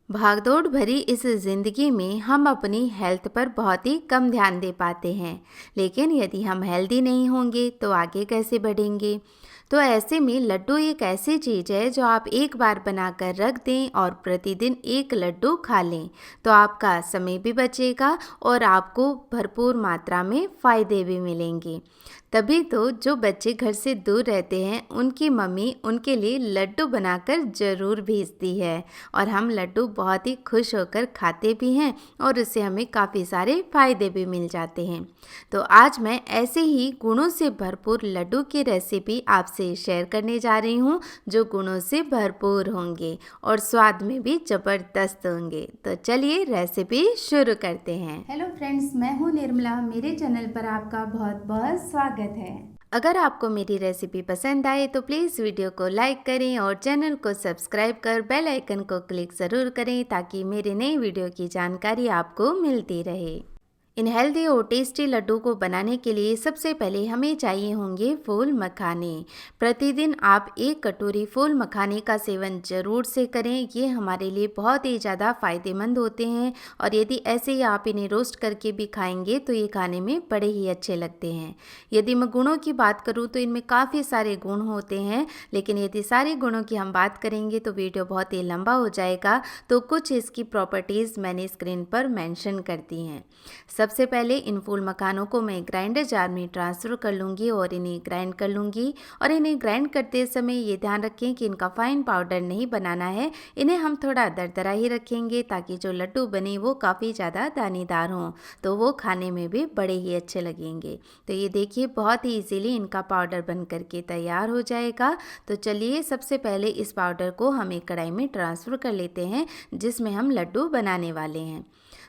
भागदौड़ भरी इस ज़िंदगी में हम अपनी हेल्थ पर बहुत ही कम ध्यान दे पाते हैं। लेकिन यदि हम हेल्दी नहीं होंगे तो आगे कैसे बढ़ेंगे। तो ऐसे में लड्डू एक ऐसी चीज़ है जो आप एक बार बनाकर रख दें और प्रतिदिन एक लड्डू खा लें तो आपका समय भी बचेगा और आपको भरपूर मात्रा में फ़ायदे भी मिलेंगे। तभी तो जो बच्चे घर से दूर रहते हैं उनकी मम्मी उनके लिए लड्डू बनाकर ज़रूर भेजती है और हम लड्डू बहुत ही खुश होकर खाते भी हैं और उससे हमें काफ़ी सारे फ़ायदे भी मिल जाते हैं। तो आज मैं ऐसे ही गुणों से भरपूर लड्डू की रेसिपी आपसे शेयर करने जा रही हूँ जो गुणों से भरपूर होंगे और स्वाद में भी ज़बरदस्त होंगे। तो चलिए रेसिपी शुरू करते हैं। हेलो फ्रेंड्स, मैं हूँ निर्मला। मेरे चैनल पर आपका बहुत बहुत स्वागत है। अगर आपको मेरी रेसिपी पसंद आए तो प्लीज़ वीडियो को लाइक करें और चैनल को सब्सक्राइब कर बेल आइकन को क्लिक ज़रूर करें ताकि मेरे नई वीडियो की जानकारी आपको मिलती रहे। इन हेल्दी और टेस्टी लड्डू को बनाने के लिए सबसे पहले हमें चाहिए होंगे फूल मखाने। प्रतिदिन आप एक कटोरी फूल मखाने का सेवन ज़रूर से करें। ये हमारे लिए बहुत ही ज़्यादा फ़ायदेमंद होते हैं और यदि ऐसे ही आप इन्हें रोस्ट करके भी खाएंगे तो ये खाने में बड़े ही अच्छे लगते हैं। यदि मैं गुणों की बात करूँ तो इनमें काफ़ी सारे गुण होते हैं, लेकिन यदि सारे गुणों की हम बात करेंगे तो वीडियो बहुत ही लंबा हो जाएगा। तो कुछ इसकी प्रॉपर्टीज़ मैंने स्क्रीन पर मेंशन कर दी हैं। सबसे पहले इन फूल मखानों को मैं ग्राइंडर जार में ट्रांसफ़र कर लूँगी और इन्हें ग्राइंड कर लूँगी। और इन्हें ग्राइंड करते समय ये ध्यान रखें कि इनका फाइन पाउडर नहीं बनाना है। इन्हें हम थोड़ा दरदरा ही रखेंगे ताकि जो लड्डू बने वो काफ़ी ज़्यादा दानेदार हों, तो वो खाने में भी बड़े ही अच्छे लगेंगे। तो ये देखिए बहुत ही इजीली इनका पाउडर बन करके तैयार हो जाएगा। तो चलिए सबसे पहले इस पाउडर को हम एक कढ़ाई में ट्रांसफ़र कर लेते हैं जिसमें हम लड्डू बनाने वाले हैं।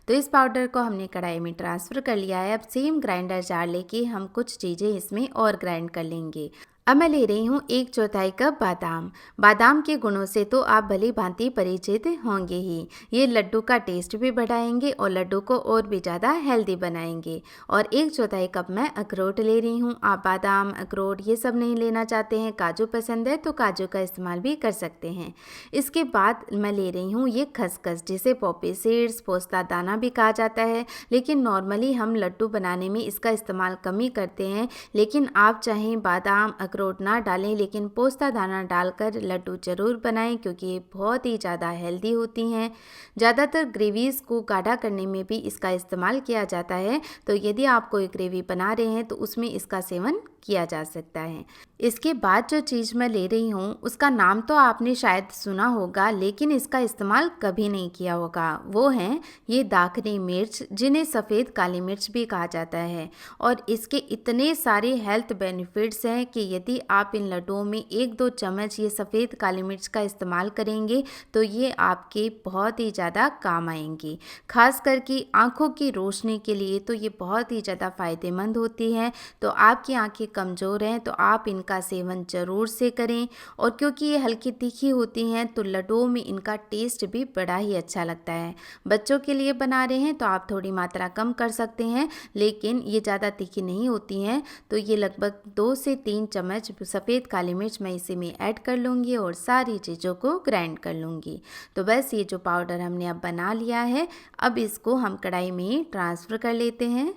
तो इस पाउडर को हमने कढ़ाई में ट्रांसफ़र कर लिया है। अब सेम ग्राइंडर जार लेके हम कुछ चीज़ें इसमें और ग्राइंड कर लेंगे। अब मैं ले रही हूँ 1/4 कप बादाम। बादाम के गुणों से तो आप भली भांति परिचित होंगे ही। ये लड्डू का टेस्ट भी बढ़ाएंगे और लड्डू को और भी ज़्यादा हेल्दी बनाएंगे। और 1/4 कप मैं अखरोट ले रही हूँ। आप बादाम अखरोट ये सब नहीं लेना चाहते हैं, काजू पसंद है तो काजू का इस्तेमाल भी कर सकते हैं। इसके बाद मैं ले रही हूँ ये खसखस, जिसे पॉपी सीड्स पोस्ता दाना भी कहा जाता है, लेकिन नॉर्मली हम लड्डू बनाने में इसका इस्तेमाल कम ही करते हैं। लेकिन आप चाहें बादाम अखरोट ना डालें लेकिन पोस्ता दाना डालकर लड्डू ज़रूर बनाएं क्योंकि ये बहुत ही ज़्यादा हेल्दी होती हैं। ज़्यादातर ग्रेवीज़ को गाढ़ा करने में भी इसका इस्तेमाल किया जाता है, तो यदि आप कोई ग्रेवी बना रहे हैं तो उसमें इसका सेवन किया जा सकता है। इसके बाद जो चीज़ मैं ले रही हूँ उसका नाम तो आपने शायद सुना होगा लेकिन इसका इस्तेमाल कभी नहीं किया होगा। वो हैं ये दाखनी मिर्च, जिन्हें सफ़ेद काली मिर्च भी कहा जाता है। और इसके इतने सारे हेल्थ बेनिफिट्स हैं कि यदि आप इन लड्डुओं में 1-2 चम्मच ये सफ़ेद काली मिर्च का इस्तेमाल करेंगे तो ये आपके बहुत ही ज़्यादा काम आएंगी। खास करके आँखों की रोशनी के लिए तो ये बहुत ही ज़्यादा फ़ायदेमंद होती है। तो आपकी आँखें कमज़ोर हैं तो आप इनका सेवन ज़रूर से करें। और क्योंकि ये हल्की तीखी होती हैं तो लड्डुओं में इनका टेस्ट भी बड़ा ही अच्छा लगता है। बच्चों के लिए बना रहे हैं तो आप थोड़ी मात्रा कम कर सकते हैं, लेकिन ये ज़्यादा तीखी नहीं होती हैं। तो ये लगभग 2 से 3 चम्मच सफ़ेद काली मिर्च मैं इसी में ऐड कर लूँगी और सारी चीज़ों को ग्राइंड कर लूँगी। तो बस ये जो पाउडर हमने अब बना लिया है, अब इसको हम कढ़ाई में ट्रांसफ़र कर लेते हैं।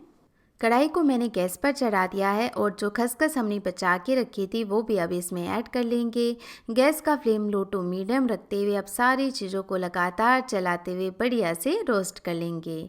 कढ़ाई को मैंने गैस पर चढ़ा दिया है और जो खसखस हमने बचा के रखी थी वो भी अब इसमें ऐड कर लेंगे। गैस का फ्लेम लो टू मीडियम रखते हुए अब सारी चीज़ों को लगातार चलाते हुए बढ़िया से रोस्ट कर लेंगे।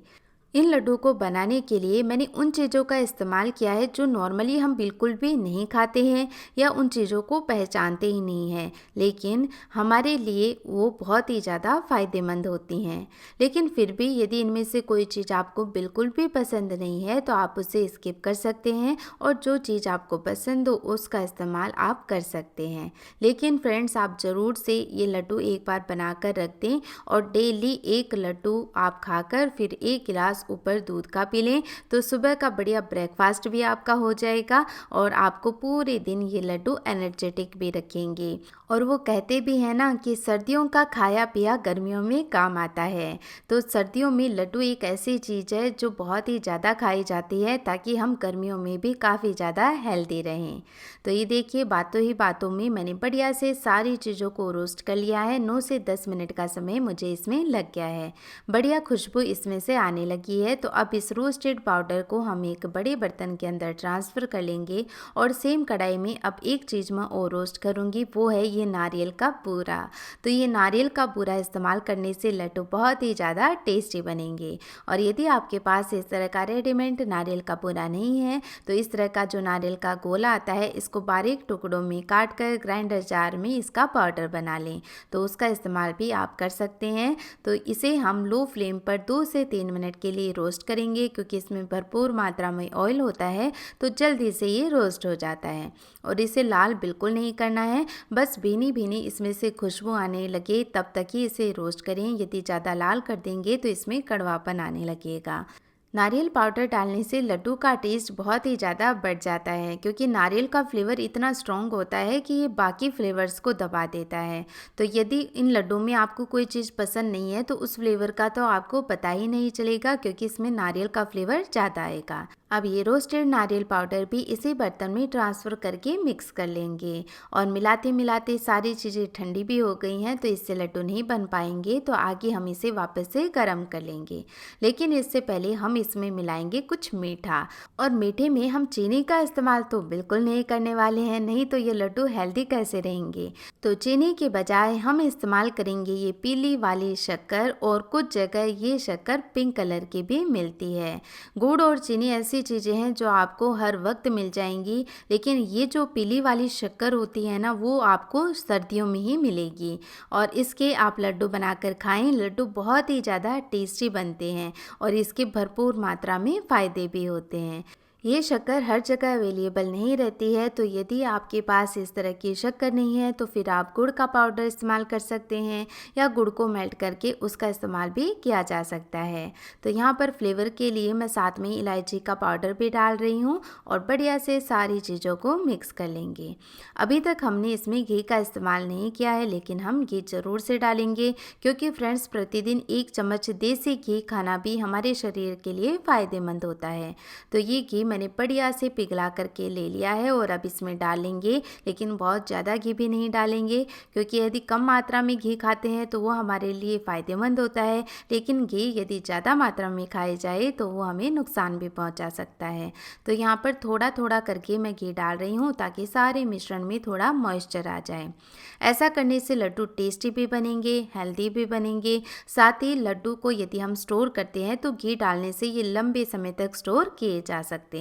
इन लड्डू को बनाने के लिए मैंने उन चीज़ों का इस्तेमाल किया है जो नॉर्मली हम बिल्कुल भी नहीं खाते हैं या उन चीज़ों को पहचानते ही नहीं हैं, लेकिन हमारे लिए वो बहुत ही ज़्यादा फ़ायदेमंद होती हैं। लेकिन फिर भी यदि इनमें से कोई चीज़ आपको बिल्कुल भी पसंद नहीं है तो आप उसे स्किप कर सकते हैं और जो चीज़ आपको पसंद हो उसका इस्तेमाल आप कर सकते हैं। लेकिन फ्रेंड्स, आप ज़रूर से ये लड्डू एक बार बना कर रख दें और डेली एक लड्डू आप खाकर फिर 1 गिलास ग्लास ऊपर दूध का पी लें तो सुबह का बढ़िया ब्रेकफास्ट भी आपका हो जाएगा और आपको पूरे दिन ये लड्डू एनर्जेटिक भी रखेंगे। और वो कहते भी हैं ना कि सर्दियों का खाया पिया गर्मियों में काम आता है। तो सर्दियों में लड्डू एक ऐसी चीज़ है जो बहुत ही ज़्यादा खाई जाती है ताकि हम गर्मियों में भी काफ़ी ज़्यादा हेल्दी रहें। तो ये देखिए बातों ही बातों में मैंने बढ़िया से सारी चीज़ों को रोस्ट कर लिया है। 9 से 10 मिनट का समय मुझे इसमें लग गया है। बढ़िया खुशबू इसमें से आने लगी है। तो अब इस रोस्टेड पाउडर को हम एक बड़े बर्तन के अंदर ट्रांसफ़र कर लेंगे और सेम कढ़ाई में अब एक चीज़ मैं और रोस्ट करूँगी, वो है ये नारियल का बूरा। तो ये नारियल का बूरा इस्तेमाल करने से लड्डू बहुत ही ज़्यादा टेस्टी बनेंगे। और यदि आपके पास इस तरह का रेडीमेड नारियल का बूरा नहीं है तो इस तरह का जो नारियल का गोला आता है इसको बारीक टुकड़ों में काट कर ग्राइंडर जार में इसका पाउडर बना लें, तो उसका इस्तेमाल भी आप कर सकते हैं। तो इसे हम लो फ्लेम पर 2 से 3 मिनट के लिए रोस्ट करेंगे क्योंकि इसमें भरपूर मात्रा में ऑयल होता है तो जल्दी से ये रोस्ट हो जाता है। और इसे लाल बिल्कुल नहीं करना है, बस भीनी भीनी इसमें से खुशबू आने लगे तब तक ही इसे रोस्ट करें। यदि ज़्यादा लाल कर देंगे तो इसमें कड़वापन आने लगेगा। नारियल पाउडर डालने से लड्डू का टेस्ट बहुत ही ज़्यादा बढ़ जाता है क्योंकि नारियल का फ्लेवर इतना स्ट्रॉन्ग होता है कि ये बाकी फ्लेवर्स को दबा देता है। तो यदि इन लड्डू में आपको कोई चीज़ पसंद नहीं है तो उस फ्लेवर का तो आपको पता ही नहीं चलेगा क्योंकि इसमें नारियल का फ्लेवर ज़्यादा आएगा। अब ये रोस्टेड नारियल पाउडर भी इसी बर्तन में ट्रांसफ़र करके मिक्स कर लेंगे और मिलाते मिलाते सारी चीज़ें ठंडी भी हो गई हैं तो इससे लड्डू नहीं बन पाएंगे। तो आगे हम इसे वापस से गर्म कर लेंगे, लेकिन इससे पहले हम इसमें मिलाएंगे कुछ मीठा। और मीठे में हम चीनी का इस्तेमाल तो बिल्कुल नहीं करने वाले हैं, नहीं तो ये लड्डू हेल्दी कैसे रहेंगे। तो चीनी के बजाय हम इस्तेमाल करेंगे ये पीली वाली शक्कर, और कुछ जगह ये शक्कर पिंक कलर की भी मिलती है। गुड़ और चीनी ऐसी चीज़ें हैं जो आपको हर वक्त मिल जाएंगी, लेकिन ये जो पीली वाली शक्कर होती है ना वो आपको सर्दियों में ही मिलेगी। और इसके आप लड्डू बनाकर खाएं, लड्डू बहुत ही ज़्यादा टेस्टी बनते हैं और इसके भरपूर मात्रा में फ़ायदे भी होते हैं। ये शक्कर हर जगह अवेलेबल नहीं रहती है, तो यदि आपके पास इस तरह की शक्कर नहीं है तो फिर आप गुड़ का पाउडर इस्तेमाल कर सकते हैं या गुड़ को मेल्ट करके उसका इस्तेमाल भी किया जा सकता है। तो यहाँ पर फ्लेवर के लिए मैं साथ में इलायची का पाउडर भी डाल रही हूँ और बढ़िया से सारी चीज़ों को मिक्स कर लेंगे। अभी तक हमने इसमें घी का इस्तेमाल नहीं किया है, लेकिन हम घी ज़रूर से डालेंगे क्योंकि फ्रेंड्स प्रतिदिन 1 चम्मच देसी घी खाना भी हमारे शरीर के लिए फ़ायदेमंद होता है। तो ये घी मैंने बढ़िया से पिघला करके ले लिया है और अब इसमें डालेंगे, लेकिन बहुत ज़्यादा घी भी नहीं डालेंगे क्योंकि यदि कम मात्रा में घी खाते हैं तो वो हमारे लिए फ़ायदेमंद होता है, लेकिन घी यदि ज़्यादा मात्रा में खाए जाए तो वो हमें नुकसान भी पहुंचा सकता है। तो यहाँ पर थोड़ा थोड़ा करके मैं घी डाल रही हूँ ताकि सारे मिश्रण में थोड़ा मॉइस्चर आ जाए। ऐसा करने से लड्डू टेस्टी भी बनेंगे, हेल्दी भी बनेंगे। साथ ही लड्डू को यदि हम स्टोर करते हैं तो घी डालने से ये लंबे समय तक स्टोर किए जा सकते हैं।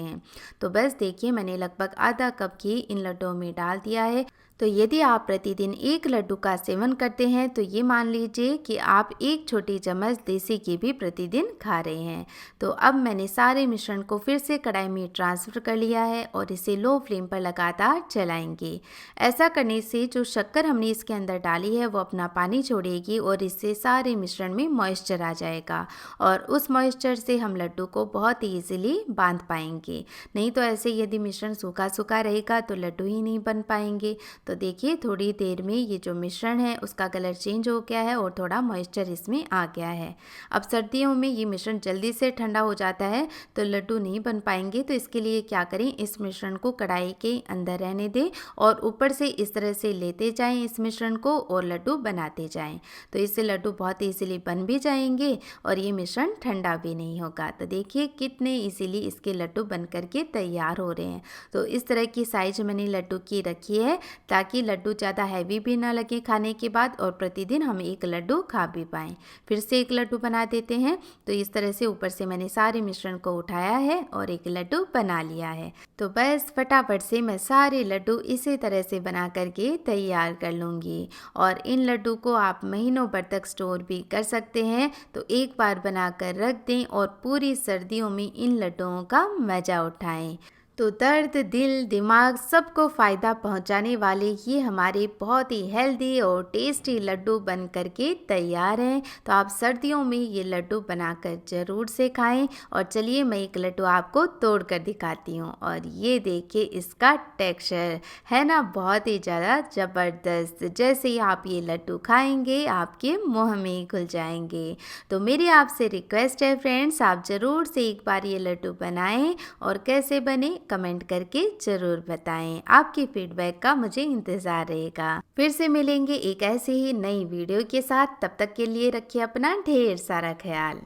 तो बस देखिए मैंने लगभग आधा कप घी इन लड्डुओं में डाल दिया है। तो यदि आप प्रतिदिन 1 लड्डू का सेवन करते हैं तो ये मान लीजिए कि आप 1 छोटी चम्मच देसी घी भी प्रतिदिन खा रहे हैं। तो अब मैंने सारे मिश्रण को फिर से कढ़ाई में ट्रांसफ़र कर लिया है और इसे लो फ्लेम पर लगातार चलाएंगे। ऐसा करने से जो शक्कर हमने इसके अंदर डाली है वो अपना पानी छोड़ेगी और इससे सारे मिश्रण में मॉइस्चर आ जाएगा और उस मॉइस्चर से हम लड्डू को बहुत ही ईजिली बांध पाएंगे। नहीं तो ऐसे यदि मिश्रण सूखा सूखा रहेगा तो लड्डू ही नहीं बन पाएंगे। तो देखिए थोड़ी देर में ये जो मिश्रण है उसका कलर चेंज हो गया है और थोड़ा मॉइस्चर इसमें आ गया है। अब सर्दियों में ये मिश्रण जल्दी से ठंडा हो जाता है तो लड्डू नहीं बन पाएंगे। तो इसके लिए क्या करें, इस मिश्रण को कढ़ाई के अंदर रहने दें और ऊपर से इस तरह से लेते जाएं इस मिश्रण को और लड्डू बनाते जाएं। तो इससे लड्डू बहुत ईजिली बन भी जाएंगे और ये मिश्रण ठंडा भी नहीं होगा। तो देखिए कितने ईजिली इसके लड्डू बन करके तैयार हो रहे हैं। तो इस तरह की साइज मैंने लड्डू की रखी है ताकि लड्डू ज़्यादा हैवी भी ना लगे खाने के बाद और प्रतिदिन हम 1 लड्डू खा भी पाएँ। फिर से 1 लड्डू बना देते हैं। तो इस तरह से ऊपर से मैंने सारे मिश्रण को उठाया है और 1 लड्डू बना लिया है। तो बस फटाफट से मैं सारे लड्डू इसी तरह से बना करके तैयार कर लूँगी और इन लड्डू को आप महीनों भर तक स्टोर भी कर सकते हैं। तो एक बार बना कर रख दें और पूरी सर्दियों में इन लड्डुओं का मज़ा उठाएं। तो दर्द, दिल, दिमाग सबको फ़ायदा पहुंचाने वाले ये हमारे बहुत ही हेल्दी और टेस्टी लड्डू बन करके तैयार हैं। तो आप सर्दियों में ये लड्डू बनाकर ज़रूर से खाएं। और चलिए मैं एक लड्डू आपको तोड़ कर दिखाती हूँ। और ये देखिए इसका टेक्सचर है ना, बहुत ही ज़्यादा ज़बरदस्त। जैसे ही आप ये लड्डू खाएंगे आपके मुँह में ही घुल जाएंगे। तो मेरी आपसे रिक्वेस्ट है फ्रेंड्स, आप ज़रूर से एक बार ये लड्डू बनाएं और कैसे बने कमेंट करके ज़रूर बताएं। आपके फीडबैक का मुझे इंतज़ार रहेगा। फिर से मिलेंगे एक ऐसे ही नई वीडियो के साथ। तब तक के लिए रखिए अपना ढेर सारा ख्याल।